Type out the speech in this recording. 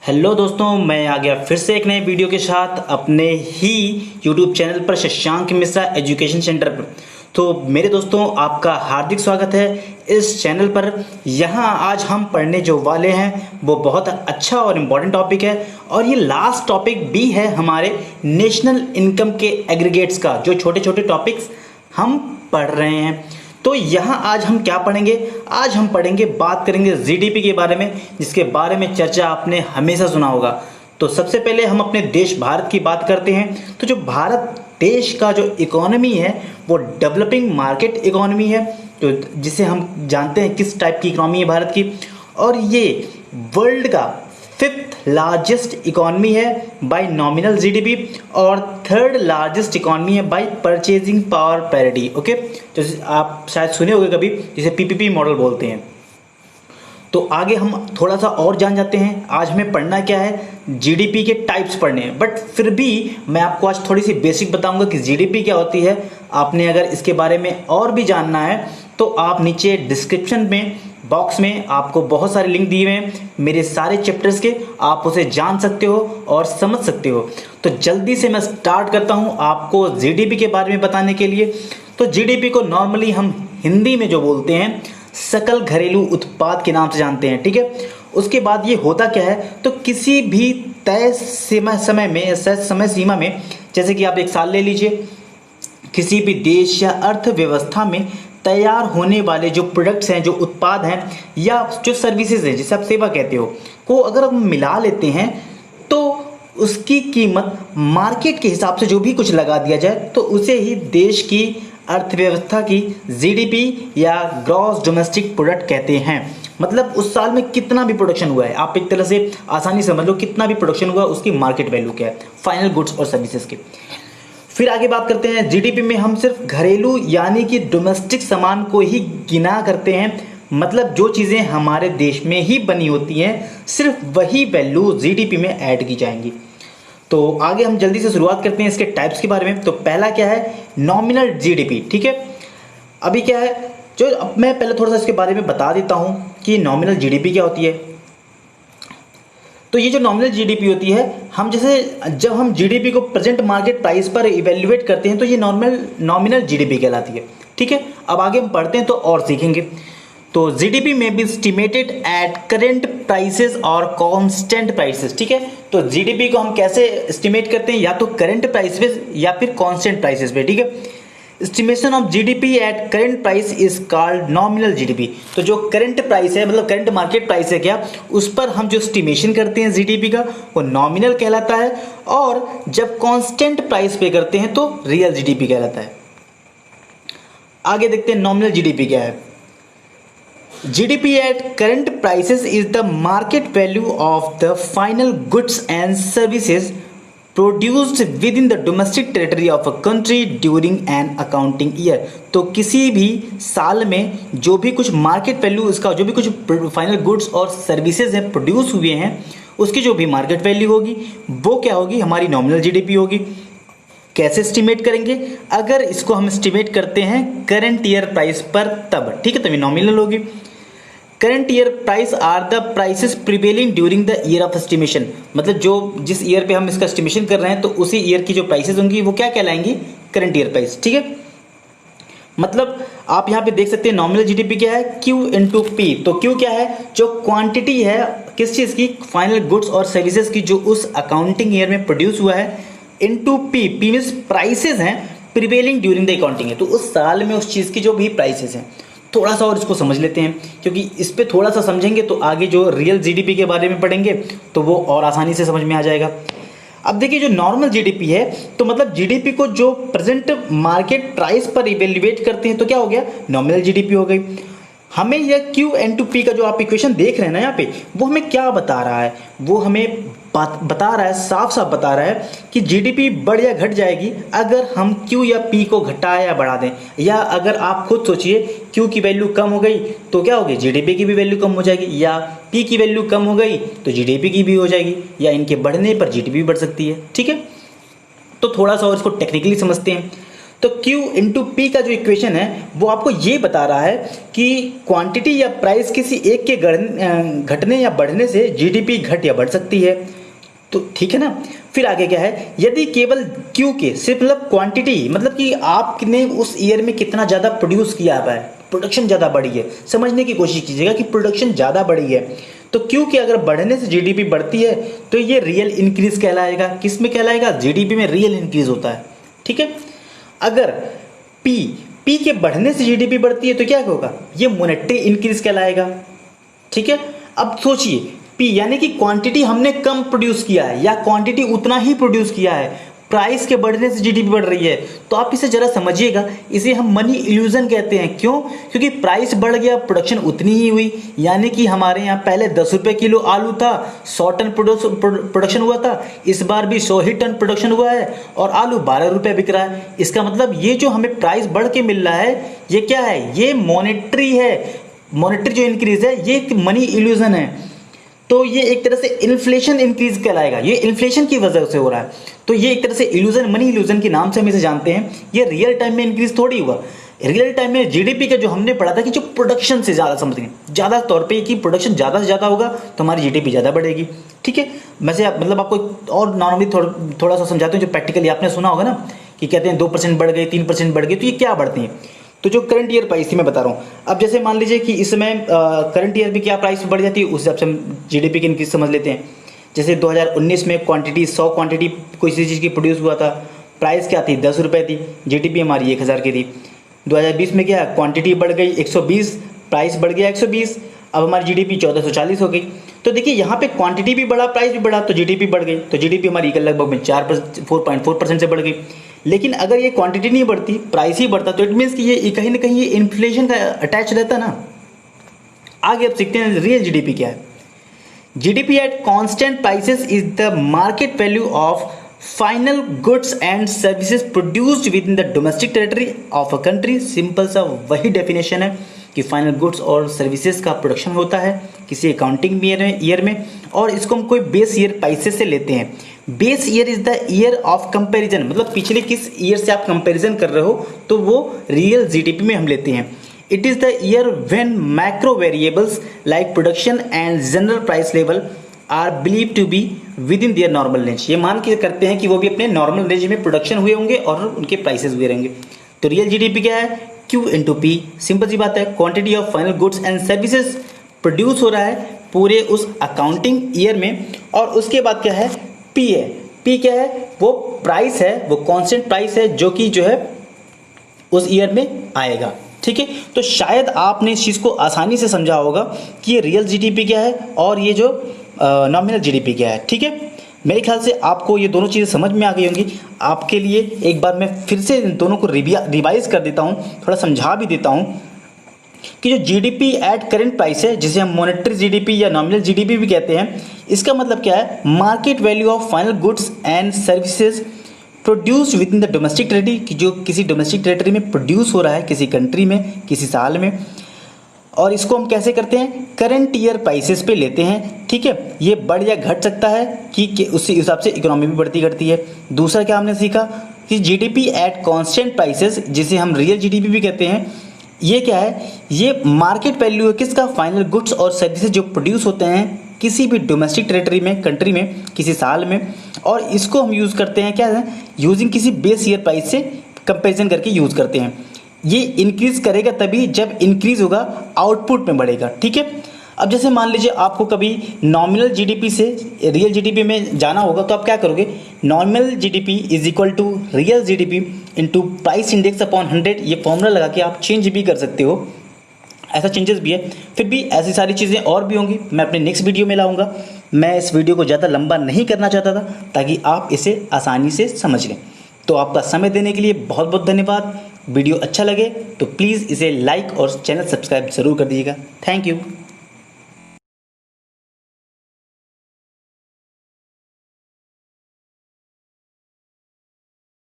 Hello दोस्तों, मैं आ गया फिर से एक नए वीडियो के साथ अपने ही यूट्यूब चैनल पर शशांक मिश्रा एजुकेशन सेंटर पर। तो मेरे दोस्तों, आपका हार्दिक स्वागत है इस चैनल पर। यहाँ आज हम पढ़ने जो वाले हैं वो बहुत अच्छा और इम्पॉर्टेंट टॉपिक है, और ये लास्ट टॉपिक भी है हमारे नेशनल इनकम के एग्रीगेट्स का, जो छोटे छोटे टॉपिक्स हम पढ़ रहे हैं। तो यहाँ आज हम क्या पढ़ेंगे? आज हम पढ़ेंगे, बात करेंगे जीडीपी के बारे में, जिसके बारे में चर्चा आपने हमेशा सुना होगा। तो सबसे पहले हम अपने देश भारत की बात करते हैं। तो जो भारत देश का जो इकोनॉमी है वो डेवलपिंग मार्केट इकोनॉमी है, तो जिसे हम जानते हैं किस टाइप की इकोनॉमी है भारत की। और ये वर्ल्ड का फिफ्थ लार्जेस्ट इकोनॉमी है बाय नॉमिनल जीडीपी, और थर्ड लार्जेस्ट इकोनॉमी है bye purchasing power parity. Okay, तो आप शायद सुने होंगे कभी, जिसे पीपीपी मॉडल बोलते हैं। तो आगे हम थोड़ा सा और जान जाते हैं। आज हमें पढ़ना क्या है? जीडीपी के टाइप्स पढ़ने हैं, बट फिर भी मैं आपको आज थोड़ी सी बेसिक बताऊंगा कि जीडीपी क्या होती है। आपने अगर इसके बारे में और भी जानना है तो आप नीचे डिस्क्रिप्शन में बॉक्स में आपको बहुत सारे लिंक दिए हुए हैं मेरे सारे चैप्टर्स के, आप उसे जान सकते हो और समझ सकते हो। तो जल्दी से मैं स्टार्ट करता हूं आपको जीडीपी के बारे में बताने के लिए। तो जीडीपी को नॉर्मली हम हिंदी में जो बोलते हैं सकल घरेलू उत्पाद के नाम से जानते हैं, ठीक है। उसके बाद ये होता क्या है, तो किसी भी तय समय सीमा में, जैसे कि आप एक साल ले लीजिए, किसी भी देश या अर्थव्यवस्था में तैयार होने वाले जो प्रोडक्ट्स हैं, जो उत्पाद हैं, या जो सर्विसेज हैं, जिसे आप सेवा कहते हो, को अगर हम मिला लेते हैं तो उसकी कीमत मार्केट के हिसाब से जो भी कुछ लगा दिया जाए तो उसे ही देश की अर्थव्यवस्था की जीडीपी या ग्रॉस डोमेस्टिक प्रोडक्ट कहते हैं। मतलब उस साल में कितना भी प्रोडक्शन हुआ है, आप एक तरह से आसानी समझ लो, कितना भी प्रोडक्शन हुआ उसकी मार्केट वैल्यू क्या है, फाइनल गुड्स और सर्विसेज की। फिर आगे बात करते हैं, जीडीपी में हम सिर्फ घरेलू यानी कि डोमेस्टिक सामान को ही गिना करते हैं। मतलब जो चीज़ें हमारे देश में ही बनी होती हैं, सिर्फ वही वैल्यू जीडीपी में ऐड की जाएंगी। तो आगे हम जल्दी से शुरुआत करते हैं इसके टाइप्स के बारे में। तो पहला क्या है? नॉमिनल जीडीपी, ठीक है। अभी क्या है, जो अब मैं पहले थोड़ा सा इसके बारे में बता देता हूं कि नॉमिनल जीडीपी क्या होती है। तो ये जो नॉमिनल जीडीपी होती है, हम जब हम जीडीपी को प्रेजेंट मार्केट प्राइस पर इवेल्युएट करते हैं तो ये नॉमिनल जीडीपी कहलाती है, ठीक है। अब आगे हम पढ़ते हैं तो और सीखेंगे। तो जीडीपी में B estimated at current prices और कांस्टेंट प्राइसेस, ठीक है। तो जीडीपी को हम कैसे एस्टिमेट करते हैं? या तो करेंट प्राइस पे या फिर कांस्टेंट प्राइसेस पे, ठीक है। Estimation of GDP at current price is called nominal GDP. तो जो करंट प्राइस है, मतलब करंट मार्केट प्राइस है क्या, उस पर हम जो एस्टिमेशन करते हैं जीडीपी का, वो नॉमिनल कहलाता है। और जब कांस्टेंट प्राइस पे करते हैं तो रियल जीडीपी कहलाता है। आगे देखते हैं नॉमिनल जीडीपी क्या है। GDP at current prices is the market value of the final goods and services produced within the domestic territory of a country during an accounting year। तो किसी भी साल में जो भी कुछ मार्केट वैल्यू, इसका जो भी कुछ फाइनल गुड्स और सर्विसेज हैं प्रोड्यूस हुए हैं, उसकी जो भी मार्केट वैल्यू होगी वो क्या होगी? हमारी नॉमिनल जीडीपी होगी। कैसे एस्टिमेट करेंगे? अगर इसको हम एस्टिमेट करते हैं करंट ईयर प्राइस पर तब, ठीक है, तभी नॉमिनल होगी। Current year price are the prices prevailing during the year of estimation. मतलब जो जिस ईयर पे हम इसका एस्टिमेशन कर रहे हैं तो उसी ईयर की जो प्राइसेस होंगी वो क्या कहलाएंगी? करंट ईयर प्राइस, ठीक है। मतलब आप यहाँ पे देख सकते हैं नॉमिनल जीडीपी क्या है? Q into P. तो Q क्या है? जो क्वांटिटी है किस चीज़ की? फाइनल गुड्स और सर्विसेज की, जो उस अकाउंटिंग ईयर में प्रोड्यूस हुआ है, into P. P means prices हैं प्रिवेलिंग ड्यूरिंग द अकाउंटिंग है, तो उस साल में उस चीज़ की जो भी प्राइसेस हैं। थोड़ा सा और इसको समझ लेते हैं, क्योंकि इस पे थोड़ा सा समझेंगे तो आगे जो रियल जीडीपी के बारे में पढ़ेंगे तो वो और आसानी से समझ में आ जाएगा। अब देखिए, जो नॉर्मल जीडीपी है, तो मतलब जीडीपी को जो प्रेजेंट मार्केट प्राइस पर इवेल्युएट करते हैं तो क्या हो गया? नॉमिनल जीडीपी हो गई। हमें यह Q इंटू पी का जो आप इक्वेशन देख रहे हैं ना यहाँ पे, वो हमें क्या बता रहा है? वो हमें बता रहा है, साफ साफ बता रहा है कि जीडीपी बढ़ या घट जाएगी अगर हम Q या P को घटाए या बढ़ा दें। या अगर आप खुद सोचिए, Q की वैल्यू कम हो गई तो क्या होगी? जीडीपी की भी वैल्यू कम हो जाएगी, या P की वैल्यू कम हो गई तो जीडीपी की भी हो जाएगी, या इनके बढ़ने पर जीडीपी बढ़ सकती है, ठीक है। तो थोड़ा सा और इसको टेक्निकली समझते हैं। तो Q इंटू पी का जो इक्वेशन है वो आपको ये बता रहा है कि क्वांटिटी या प्राइस किसी एक के घटने या बढ़ने से जीडीपी घट या बढ़ सकती है। तो ठीक है ना। फिर आगे क्या है, यदि केवल Q के सिर्फ मतलब क्वांटिटी, मतलब कि आपने उस ईयर में कितना ज़्यादा प्रोड्यूस किया है, प्रोडक्शन ज़्यादा बढ़ी है, समझने की कोशिश कीजिएगा कि प्रोडक्शन ज़्यादा बढ़ी है, तो Q के अगर बढ़ने से जीडीपी बढ़ती है तो ये रियल इंक्रीज कहलाएगा। किस में कहलाएगा? जीडीपी में रियल इंक्रीज होता है। ठीक है। अगर पी के बढ़ने से जीडीपी बढ़ती है तो क्या होगा? ये मॉनेटरी इंक्रीज कहलाएगा। ठीक है। अब सोचिए, पी यानी कि क्वांटिटी हमने कम प्रोड्यूस किया है या क्वांटिटी उतना ही प्रोड्यूस किया है, प्राइस के बढ़ने से जीडीपी बढ़ रही है, तो आप इसे जरा समझिएगा। इसे हम मनी इल्यूजन कहते हैं। क्यों? क्योंकि प्राइस बढ़ गया, प्रोडक्शन उतनी ही हुई। यानी कि हमारे यहाँ पहले 10 रुपये किलो आलू था, 100 टन प्रोडक्शन हुआ था, इस बार भी 100 ही टन प्रोडक्शन हुआ है और आलू 12 रुपये बिक रहा है। इसका मतलब ये जो हमें प्राइस बढ़ के मिल रहा है, ये क्या है? ये मॉनेटरी है। मॉनेटरी जो इंक्रीज है ये एक मनी इल्यूजन है। तो ये एक तरह से इन्फ्लेशन इंक्रीज कहलाएगा। ये इन्फ्लेशन की वजह से हो रहा है। तो ये एक तरह से इल्यूजन, मनी इल्यूजन के नाम से हम इसे जानते हैं। ये रियल टाइम में इंक्रीज थोड़ी हुआ। रियल टाइम में जीडीपी का जो हमने पढ़ा था कि जो प्रोडक्शन से ज़्यादा, समझ गए, ज़्यादा तौर पे कि प्रोडक्शन ज़्यादा से ज़्यादा होगा तो हमारी जीडीपी ज़्यादा बढ़ेगी। ठीक है। वैसे मतलब आपको और नॉर्मली थोड़ा सा समझाते हैं। जो प्रैक्टिकली आपने सुना होगा ना कि कहते हैं 2% बढ़ गए, 3% बढ़ गए, तो ये क्या बढ़ती हैं? तो जो करंट ईयर प्राइस थी मैं बता रहा हूँ। अब जैसे मान लीजिए कि इस समय करंट ईयर में क्या प्राइस बढ़ जाती है, उस हिसाब से हम जीडीपी की इंक्रीज समझ लेते हैं। जैसे 2019 में क्वांटिटी 100 क्वांटिटी कोई सी चीज़ की प्रोड्यूस हुआ था, प्राइस क्या थी? 10 रुपये थी, जीडीपी हमारी 1000 की थी। 2020 में क्या, क्वांटिटी बढ़ गई 120, प्राइस बढ़ गया 120, अब हमारी जीडीपी 1440 हो गई। तो देखिए यहाँ पे क्वांटिटी भी बढ़ा, प्राइस भी बढ़ा, तो जीडीपी बढ़ गई। तो जीडीपी हमारी लगभग में 4.4% से बढ़ गई। लेकिन अगर ये क्वांटिटी नहीं बढ़ती, प्राइस ही बढ़ता, तो इट मीन्स कि ये कहीं ना कहीं ये इन्फ्लेशन का अटैच रहता ना। आगे अब सीखते हैं रियल जीडीपी क्या है। GDP at constant prices is the market value of final goods and services produced with in the domestic territory of a country. Simple सा वही डेफिनेशन है कि फाइनल गुड्स और सर्विसेज का प्रोडक्शन होता है किसी अकाउंटिंग ईयर में, और इसको हम कोई बेस ईयर प्राइसेस से लेते हैं। Base year is the year of comparison, मतलब पिछले किस ईयर से आप कंपैरिजन कर रहे हो, तो वो रियल जीडीपी में हम लेते हैं। It is the year when macro variables like production and general price level are believe to be within their normal range. ये मान के करते हैं कि वो भी अपने नॉर्मल रेंज में प्रोडक्शन हुए होंगे और उनके प्राइसेस हुए रहेंगे। तो रियल जीडीपी क्या है? Q into P. सिंपल सी बात है, quantity of final goods and services produce हो रहा है पूरे उस अकाउंटिंग ईयर में। और उसके बाद क्या है? P है। P क्या है? वो प्राइस है, वो कांस्टेंट प्राइस है जो कि जो है उस ईयर में आएगा। ठीक है। तो शायद आपने इस चीज़ को आसानी से समझा होगा कि ये रियल जीडीपी क्या है और ये जो नॉमिनल जीडीपी क्या है। ठीक है। मेरे ख्याल से आपको ये दोनों चीज़ें समझ में आ गई होंगी। आपके लिए एक बार मैं फिर से इन दोनों को रिवाइज कर देता हूँ, थोड़ा समझा भी देता हूँ कि जो जीडीपी एट करेंट प्राइस है, जिसे हम मॉनेटरी जीडीपी या नॉमिनल जीडीपी भी कहते हैं, इसका मतलब क्या है? Market value of final goods and services produced with in the domestic territory, कि जो किसी डोमेस्टिक टेरिटरी में प्रोड्यूस हो रहा है किसी कंट्री में किसी साल में, और इसको हम कैसे करते हैं? करंट ईयर प्राइसेस पे लेते हैं। ठीक है। ये बढ़ या घट सकता है कि उसी हिसाब से इकोनॉमी भी बढ़ती घटती है। दूसरा क्या हमने सीखा कि जीडीपी एट कांस्टेंट प्राइसेस, जिसे हम रियल जीडीपी भी कहते हैं, ये क्या है? ये मार्केट वैल्यू है किसका? फाइनल गुड्स और सर्विसेज जो प्रोड्यूस होते हैं किसी भी डोमेस्टिक टेरिटरी में, कंट्री में, किसी साल में, और इसको हम यूज़ करते हैं क्या है? यूजिंग किसी बेस ईयर प्राइस से कंपेरिजन करके यूज़ करते हैं। ये इंक्रीज करेगा तभी जब इंक्रीज होगा आउटपुट में बढ़ेगा। ठीक है। अब जैसे मान लीजिए आपको कभी नॉमिनल जीडीपी से रियल जीडीपी में जाना होगा, तो आप क्या करोगे? Nominal GDP is equal to real GDP into price index upon 100। ये फॉर्मूला लगा के आप चेंज भी कर सकते हो, ऐसा चेंजेस भी है। फिर भी ऐसी सारी चीज़ें और भी होंगी, मैं अपने नेक्स्ट वीडियो में लाऊंगा। मैं इस वीडियो को ज़्यादा लंबा नहीं करना चाहता था ताकि आप इसे आसानी से समझ लें। तो आपका समय देने के लिए बहुत बहुत धन्यवाद। वीडियो अच्छा लगे तो प्लीज़ इसे लाइक और चैनल सब्सक्राइब ज़रूर कर दीजिएगा। Thank you.